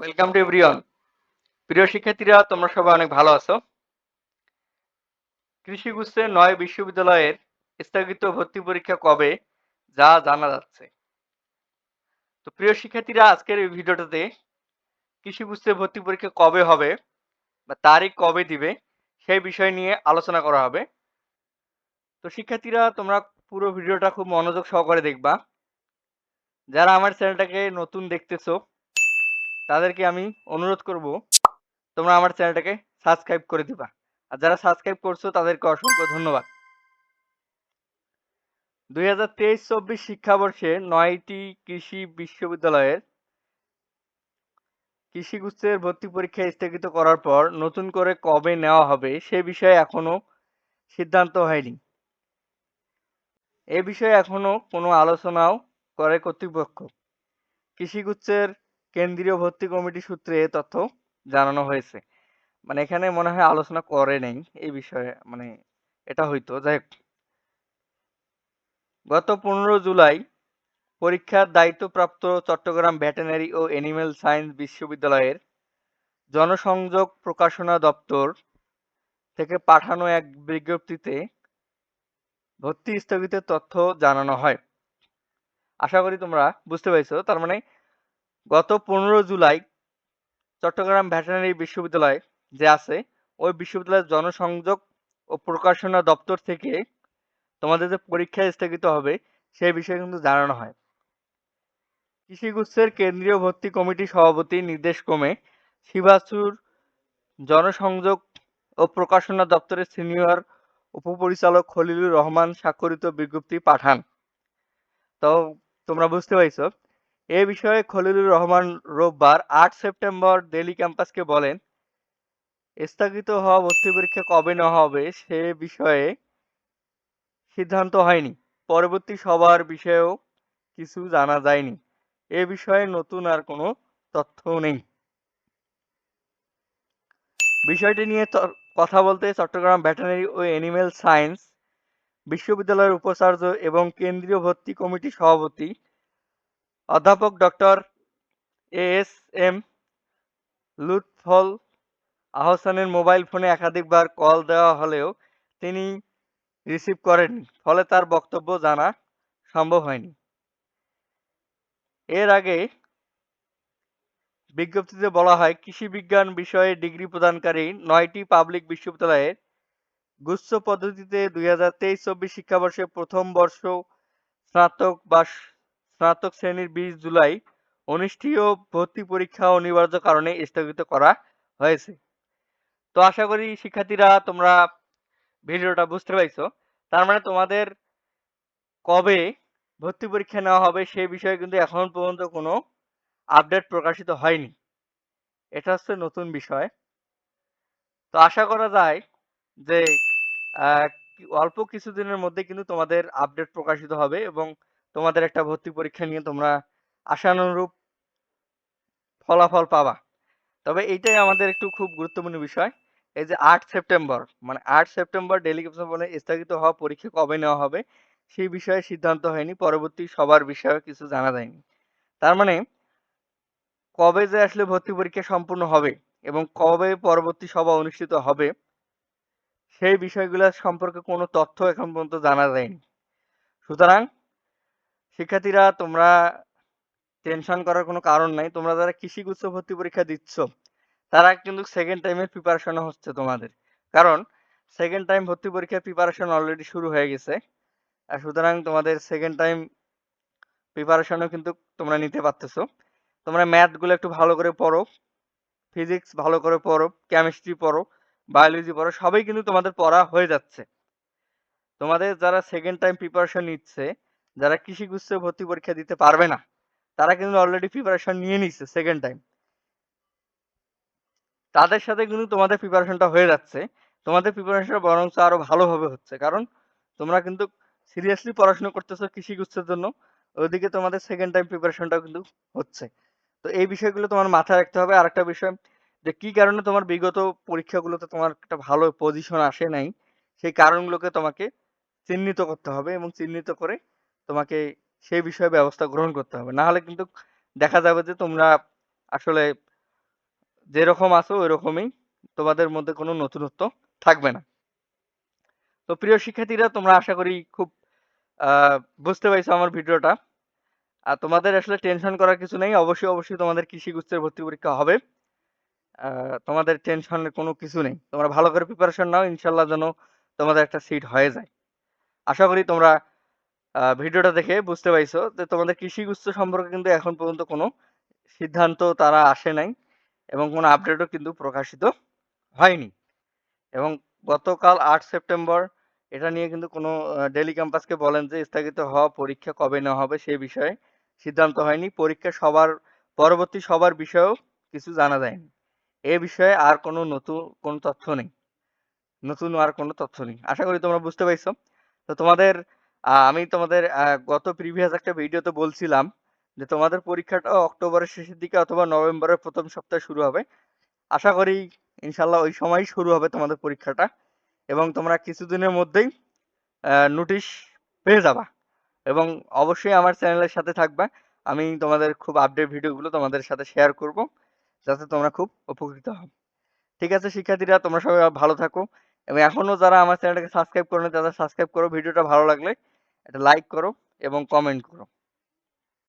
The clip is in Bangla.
Welcome to everyone. প্রিয় শিক্ষার্থীরা, তোমরা সবাই অনেক ভালো আছো। কৃষি গুচ্ছের ৯ বিশ্ববিদ্যালয়ের স্থগিত ভর্তি পরীক্ষা কবে যা জানা যাচ্ছে। তো প্রিয় শিক্ষার্থীরা, আজকের এই ভিডিওটাতে কৃষি গুচ্ছের ভর্তি পরীক্ষা কবে হবে বা তারিখ কবে দিবে সেই বিষয় নিয়ে আলোচনা করা হবে। তো শিক্ষার্থীরা, তোমরা পুরো ভিডিওটা খুব মনোযোগ সহকারে দেখবা। যারা আমার চ্যানেলটাকে নতুন দেখতেছো তাদেরকে আমি অনুরোধ করব তোমরা আমার চ্যানেলটাকে সাবস্ক্রাইব করে দিবা। আর যারা সাবস্ক্রাইব করছো তাদেরকে অসংখ্য ধন্যবাদ। ২০২৩-২৪ শিক্ষাবর্ষে ৯টি কৃষি বিশ্ববিদ্যালয়ের কৃষি গুচ্ছের ভর্তি পরীক্ষা স্থগিত করার পর নতুন করে কবে নেওয়া হবে সে বিষয়ে এখনো সিদ্ধান্ত হয়নি। এ বিষয়ে এখনো কোনো আলোচনাও করে কর্তৃপক্ষ। কৃষি গুচ্ছের কেন্দ্রীয় ভর্তি কমিটি সূত্রে এ তথ্য জানানো হয়েছে। মানে এখানে মনে হয় আলোচনা করে নেই এই বিষয়ে, মানে এটা হইতো। যাই হোক, গত ১৫ জুলাই পরীক্ষার দায়িত্বপ্রাপ্ত চট্টগ্রাম ভেটেরিনারি ও এনিম্যাল সায়েন্স বিশ্ববিদ্যালয়ের জনসংযোগ প্রকাশনা দপ্তর থেকে পাঠানো এক বিজ্ঞপ্তিতে ভর্তি স্থগিতের তথ্য জানানো হয়। আশা করি তোমরা বুঝতে পেরেছো। তার মানে গত ১৫ জুলাই চট্টগ্রাম ভেটেরিনারি বিশ্ববিদ্যালয় যে আছে ওই বিশ্ববিদ্যালয়ের জনসংযোগ ও প্রকাশনা দপ্তর থেকে তোমাদের যে পরীক্ষা স্থগিত হবে সেই বিষয়ে কিন্তু জানানো হয়। কৃষিগুচ্ছের কেন্দ্রীয় ভর্তি কমিটির সভাপতি নির্দেশক্রমে শিবাচুর জনসংযোগ ও প্রকাশনা দপ্তরের সিনিয়র উপপরিচালক খলিলুর রহমান স্বাক্ষরিত বিজ্ঞপ্তি পাঠান। তো তোমরা বুঝতে পারছো, এ বিষয়ে খলিলুর রহমান রোববার ৮ সেপ্টেম্বর দিল্লি ক্যাম্পাসকে বলেন, স্থগিত হওয়া ভর্তি পরীক্ষা কবে নেওয়া হবে সে বিষয়ে সিদ্ধান্ত হয়নি। পরবর্তী সভার বিষয়েও কিছু জানা যায়নি। এ বিষয়ে নতুন আর কোনো তথ্য নেই। বিষয়টি নিয়ে কথা বলতে চট্টগ্রাম ভেটেরিনারি ও এনিম্যাল সায়েন্স বিশ্ববিদ্যালয়ের উপাচার্য এবং কেন্দ্রীয় ভর্তি কমিটির সভাপতি অধ্যাপক ডক্টর এস এম লুৎফুল আহসানের মোবাইল ফোনে একাধিকবার কল দেওয়া হলেও তিনি রিসিভ করেননি, ফলে তার বক্তব্য জানা সম্ভব হয়নি। এর আগে বিজ্ঞপ্তিতে বলা হয়, কৃষি বিজ্ঞান বিষয়ে ডিগ্রি প্রদানকারী ৯টি পাবলিক বিশ্ববিদ্যালয়ের গুচ্ছ পদ্ধতিতে ২০২৩-২৪ শিক্ষাবর্ষে প্রথম বর্ষ স্নাতক বা স্নাতক শ্রেণীর ২০ জুলাই অনুষ্ঠেয় ভর্তি পরীক্ষা অনিবার্য কারণে স্থগিত করা হয়েছে। তো আশা করি শিক্ষার্থীরা তোমরা ভিডিওটা বুঝতে পারছো। তার মানে তোমাদের কবে ভর্তি পরীক্ষা নেওয়া হবে সে বিষয়ে কিন্তু এখন পর্যন্ত কোনো আপডেট প্রকাশিত হয়নি। এটা হচ্ছে নতুন বিষয়। তো আশা করা যায় যে অল্প কিছুদিনের মধ্যে কিন্তু তোমাদের আপডেট প্রকাশিত হবে এবং তোমাদের একটা ভর্তি পরীক্ষা নিয়ে তোমরা আশানুরূপ ফলাফল পাবা। তবে এইটাই আমাদের একটু খুব গুরুত্বপূর্ণ বিষয়। এই যে ৮ সেপ্টেম্বর, মানে ৮ সেপ্টেম্বর দিল্লি ক্যাম্পাসে বলে স্থগিত হওয়া পরীক্ষা কবে নেওয়া হবে সেই বিষয়ে সিদ্ধান্ত হয়নি। পরবর্তী সবার বিষয়ে কিছু জানা যায়নি। তার মানে কবে যে আসলে ভর্তি পরীক্ষা সম্পূর্ণ হবে এবং কবে পরবর্তী সভা অনুষ্ঠিত হবে সেই বিষয়গুলো সম্পর্কে কোনো তথ্য এখন পর্যন্ত জানা যায়নি। সুতরাং শিক্ষার্থীরা, তোমরা টেনশন করার কোনো কারণ নাই। তোমরা যারা কৃষি গুচ্ছ ভর্তি পরীক্ষা দিচ্ছ তারা কিন্তু সেকেন্ড টাইমের প্রিপারেশন হচ্ছে তোমাদের। কারণ সেকেন্ড টাইম ভর্তি পরীক্ষার প্রিপারেশন অলরেডি শুরু হয়ে গেছে। আর সুতরাং তোমাদের সেকেন্ড টাইম প্রিপারেশনও কিন্তু তোমরা নিতে পারতেছো। তোমরা ম্যাথগুলো একটু ভালো করে পড়ো, ফিজিক্স ভালো করে পড়ো, কেমিস্ট্রি পড়ো, বায়োলজি পড়ো, সবই কিন্তু তোমাদের পড়া হয়ে যাচ্ছে। তোমাদের যারা সেকেন্ড টাইম প্রিপারেশন নিচ্ছে, যারা কৃষি গুচ্ছ ভর্তি পরীক্ষা দিতে পারবে না তারা কিন্তু অলরেডি প্রিপারেশন নিয়ে নিচ্ছে সেকেন্ড টাইম। তাদের সাথে কিন্তু তোমাদের প্রিপারেশনটা হয়ে যাচ্ছে। তোমাদের প্রিপারেশনটা বরঞ্চ আরো ভালোভাবে হচ্ছে। কারণ তোমরা কিন্তু সিরিয়াসলি পড়াশোনা করতেছো কৃষি গুচ্ছের জন্য। ওইদিকে তোমাদের সেকেন্ড টাইম প্রিপারেশনটাও কিন্তু হচ্ছে। তো এই বিষয়গুলো তোমার মাথায় রাখতে হবে। আরেকটা বিষয়, যে কি কারণে তোমার বিগত পরীক্ষাগুলোতে তোমার একটা ভালো পজিশন আসে নাই সেই কারণগুলোকে তোমাকে চিহ্নিত করতে হবে এবং চিহ্নিত করে তোমাকে সেই বিষয়ে ব্যবস্থা গ্রহণ করতে হবে। না হলে কিন্তু দেখা যাবে যে তোমরা আসলে যেরকম আছো ওইরকমই, তোমাদের মধ্যে কোনো নতুনত্ব থাকবে না। তো প্রিয় শিক্ষার্থীরা, তোমরা আশা করি খুব বুঝতে পারছো আমার ভিডিওটা। আর তোমাদের আসলে টেনশন করার কিছু নেই, অবশ্যই তোমাদের কৃষি গুচ্ছের ভর্তি পরীক্ষা হবে। তোমাদের টেনশনের কোনো কিছু নেই, তোমরা ভালো করে প্রিপারেশন নাও, ইনশাল্লাহ যেন তোমাদের একটা সিট হয়ে যায়। আশা করি তোমরা ভিডিওটা দেখে বুঝতে পারছো যে তোমাদের কৃষি গুচ্ছ সম্পর্কে কিন্তু এখন পর্যন্ত কোনো সিদ্ধান্ত তারা আসে নাই, এবং কোনো আপডেটও কিন্তু প্রকাশিত হয়নি। এবং গতকাল ৮ সেপ্টেম্বর এটা নিয়ে কিন্তু কোনো ডেইলি ক্যাম্পাসকে বলেন যে স্থগিত হওয়া পরীক্ষা কবে নেওয়া হবে সে বিষয়ে সিদ্ধান্ত হয়নি। পরীক্ষা পরবর্তী সবার বিষয়েও কিছু জানা যায়নি। এ বিষয়ে আর কোনো নতুন কোনো তথ্য নেই। আর কোনো তথ্য নেই। আশা করি তোমরা বুঝতে পারছো। তো তোমাদের আমি তোমাদের গত প্রিভিয়াস একটা ভিডিওতে বলছিলাম যে তোমাদের পরীক্ষাটা অক্টোবরের শেষের দিকে অথবা নভেম্বরের প্রথম সপ্তাহে শুরু হবে। আশা করি ইনশাল্লাহ ওই সময়ই শুরু হবে তোমাদের পরীক্ষাটা, এবং তোমরা কিছুদিনের মধ্যেই নোটিশ পেয়ে যাবা। এবং অবশ্যই আমার চ্যানেলের সাথে থাকবা। আমি তোমাদের খুব আপডেট ভিডিওগুলো তোমাদের সাথে শেয়ার করব, যাতে তোমরা খুব উপকৃত হও। ঠিক আছে শিক্ষার্থীরা, তোমরা সবাই ভালো থাকো, এবং এখনো যারা আমার চ্যানেলটাকে সাবস্ক্রাইব করো নি তারা সাবস্ক্রাইব করো। ভিডিওটা ভালো লাগলে একটা লাইক করো এবং কমেন্ট করো।